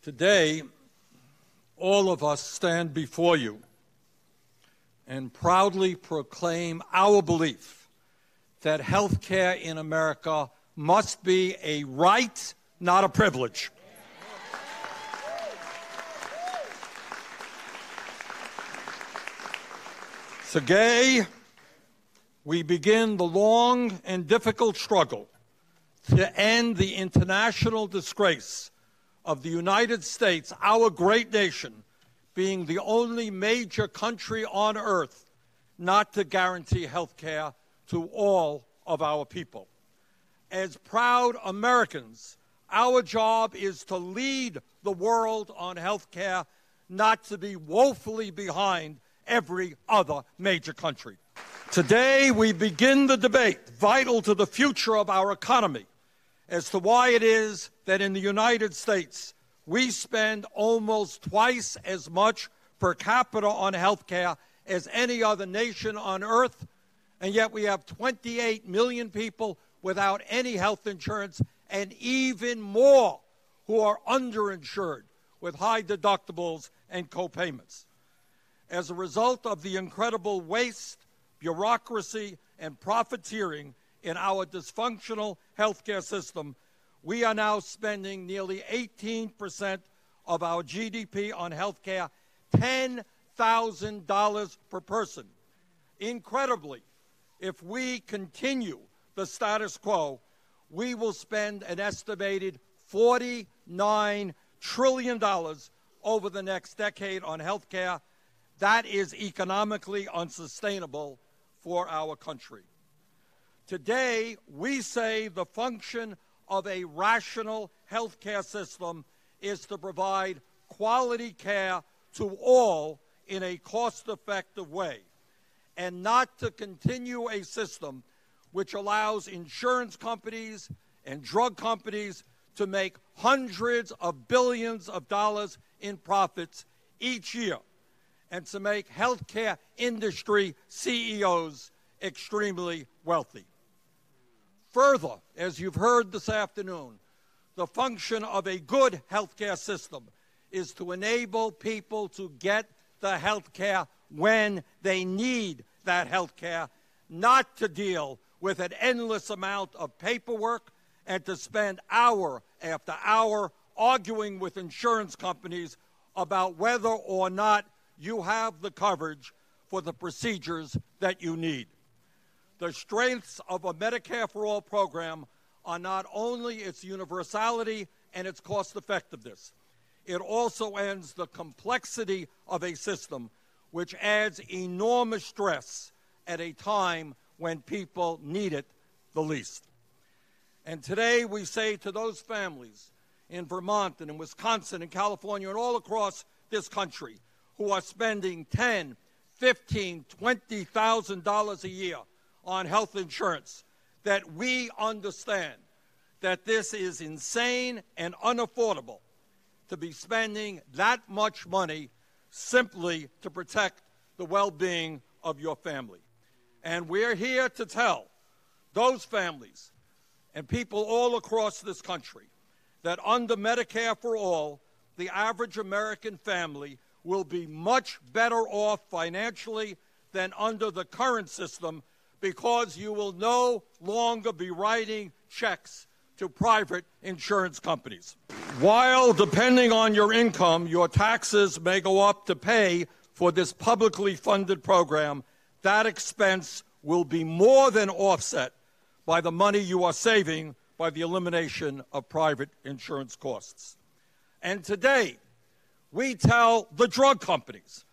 Today, all of us stand before you and proudly proclaim our belief that health care in America must be a right, not a privilege. Today, we begin the long and difficult struggle to end the international disgrace of the United States, our great nation, being the only major country on earth not to guarantee health care to all of our people. As proud Americans, our job is to lead the world on health care, not to be woefully behind every other major country. Today, we begin the debate vital to the future of our economy as to why it is that in the United States we spend almost twice as much per capita on health care as any other nation on earth, and yet we have 28 million people without any health insurance and even more who are underinsured with high deductibles and co-payments. As a result of the incredible waste, bureaucracy, and profiteering in our dysfunctional healthcare system, we are now spending nearly 18% of our GDP on healthcare, $10,000 per person. Incredibly, if we continue the status quo, we will spend an estimated $49 trillion over the next decade on healthcare. That is economically unsustainable for our country. Today, we say the function of a rational healthcare system is to provide quality care to all in a cost-effective way, and not to continue a system which allows insurance companies and drug companies to make hundreds of billions of dollars in profits each year, and to make healthcare industry CEOs extremely wealthy. Further, as you've heard this afternoon, the function of a good healthcare system is to enable people to get the healthcare when they need that healthcare, not to deal with an endless amount of paperwork and to spend hour after hour arguing with insurance companies about whether or not you have the coverage for the procedures that you need. The strengths of a Medicare for All program are not only its universality and its cost-effectiveness. It also ends the complexity of a system which adds enormous stress at a time when people need it the least. And today we say to those families in Vermont and in Wisconsin and California and all across this country who are spending $10,000, $15,000, $20,000 a year on health insurance, that we understand that this is insane and unaffordable to be spending that much money simply to protect the well-being of your family. And we're here to tell those families and people all across this country that under Medicare for All, the average American family will be much better off financially than under the current system, because you will no longer be writing checks to private insurance companies. While, depending on your income, your taxes may go up to pay for this publicly funded program, that expense will be more than offset by the money you are saving by the elimination of private insurance costs. And today, we tell the drug companies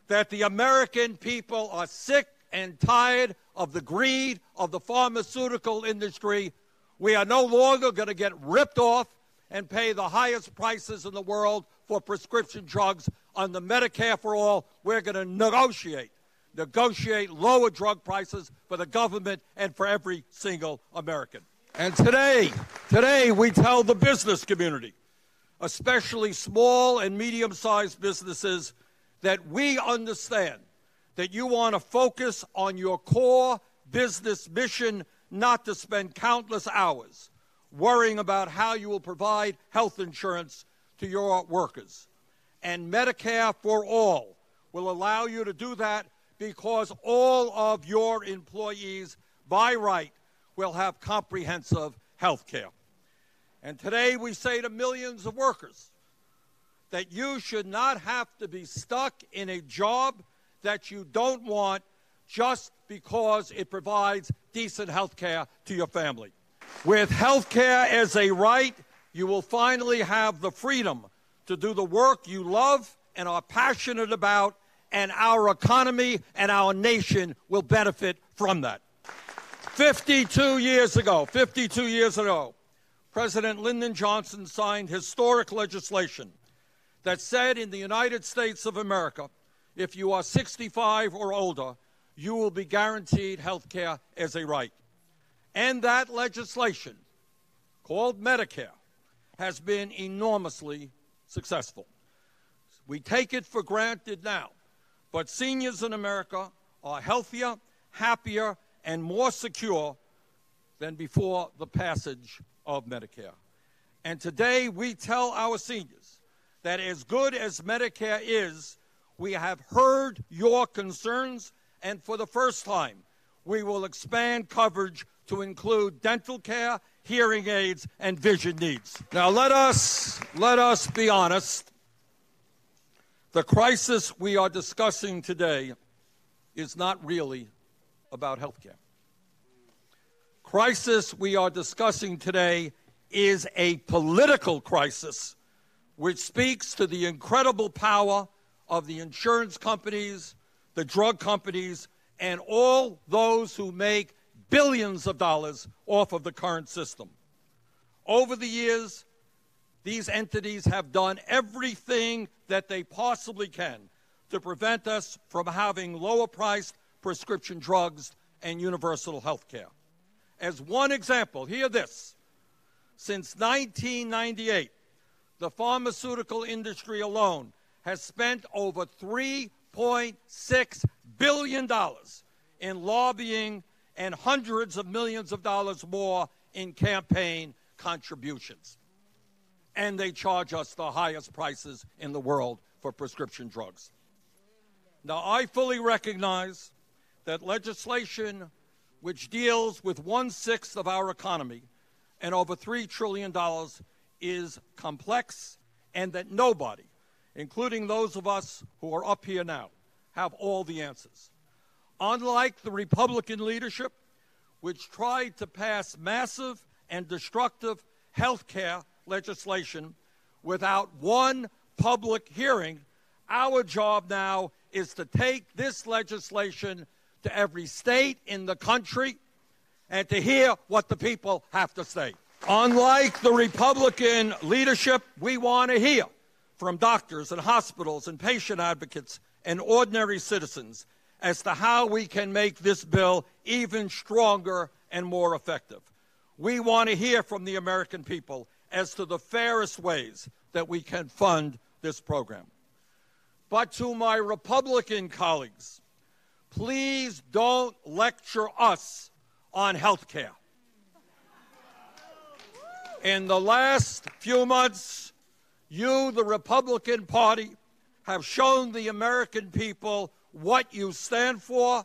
that the American people are sick and tired of the greed of the pharmaceutical industry. We are no longer going to get ripped off and pay the highest prices in the world for prescription drugs under Medicare for All. We're going to negotiate lower drug prices for the government and for every single American. And today we tell the business community, especially small and medium-sized businesses, that we understand that you want to focus on your core business mission, not to spend countless hours worrying about how you will provide health insurance to your workers. And Medicare for All will allow you to do that because all of your employees, by right, will have comprehensive health care. And today we say to millions of workers that you should not have to be stuck in a job that you don't want just because it provides decent health care to your family. With health care as a right, you will finally have the freedom to do the work you love and are passionate about, and our economy and our nation will benefit from that. 52 years ago, President Lyndon Johnson signed historic legislation that said in the United States of America, if you are 65 or older, you will be guaranteed health care as a right. And that legislation, called Medicare, has been enormously successful. We take it for granted now, but seniors in America are healthier, happier, and more secure than before the passage of Medicare. And today we tell our seniors that as good as Medicare is, we have heard your concerns, and for the first time, we will expand coverage to include dental care, hearing aids, and vision needs. Now let us be honest. The crisis we are discussing today is not really about health care. Crisis we are discussing today is a political crisis which speaks to the incredible power of the insurance companies, the drug companies, and all those who make billions of dollars off of the current system. Over the years, these entities have done everything that they possibly can to prevent us from having lower-priced prescription drugs and universal health care. As one example, hear this. Since 1998, the pharmaceutical industry alone has spent over $3.6 billion in lobbying and hundreds of millions of dollars more in campaign contributions. And they charge us the highest prices in the world for prescription drugs. Now, I fully recognize that legislation which deals with 1/6 of our economy and over $3 trillion is complex, and that nobody, including those of us who are up here now, have all the answers. Unlike the Republican leadership, which tried to pass massive and destructive health care legislation without one public hearing, our job now is to take this legislation to every state in the country and to hear what the people have to say. Unlike the Republican leadership, we want to hear from doctors and hospitals and patient advocates and ordinary citizens as to how we can make this bill even stronger and more effective. We want to hear from the American people as to the fairest ways that we can fund this program. But to my Republican colleagues, please don't lecture us on health care. In the last few months, you, the Republican Party, have shown the American people what you stand for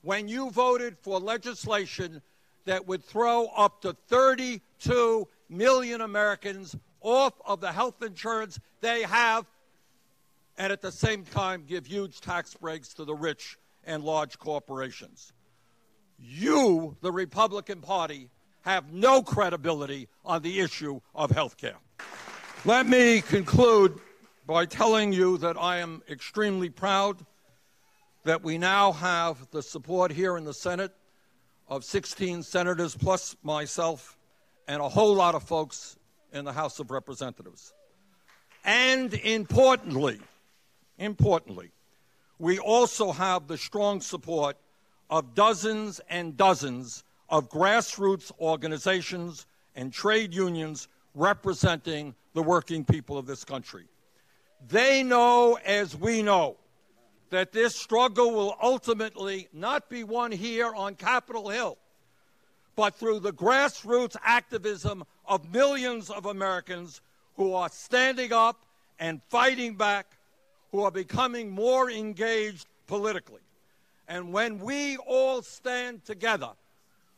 when you voted for legislation that would throw up to 32 million Americans off of the health insurance they have, and at the same time give huge tax breaks to the rich and large corporations. You, the Republican Party, have no credibility on the issue of health care. Let me conclude by telling you that I am extremely proud that we now have the support here in the Senate of 16 senators plus myself and a whole lot of folks in the House of Representatives. And importantly, we also have the strong support of dozens and dozens of grassroots organizations and trade unions representing the working people of this country. They know, as we know, that this struggle will ultimately not be won here on Capitol Hill, but through the grassroots activism of millions of Americans who are standing up and fighting back, who are becoming more engaged politically. And when we all stand together,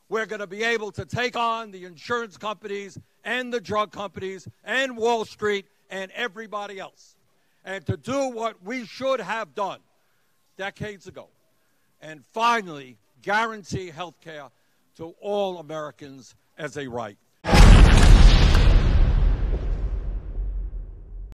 we're going to be able to take on the insurance companies and the drug companies and Wall Street and everybody else, and to do what we should have done decades ago, and finally guarantee health care to all Americans as a right.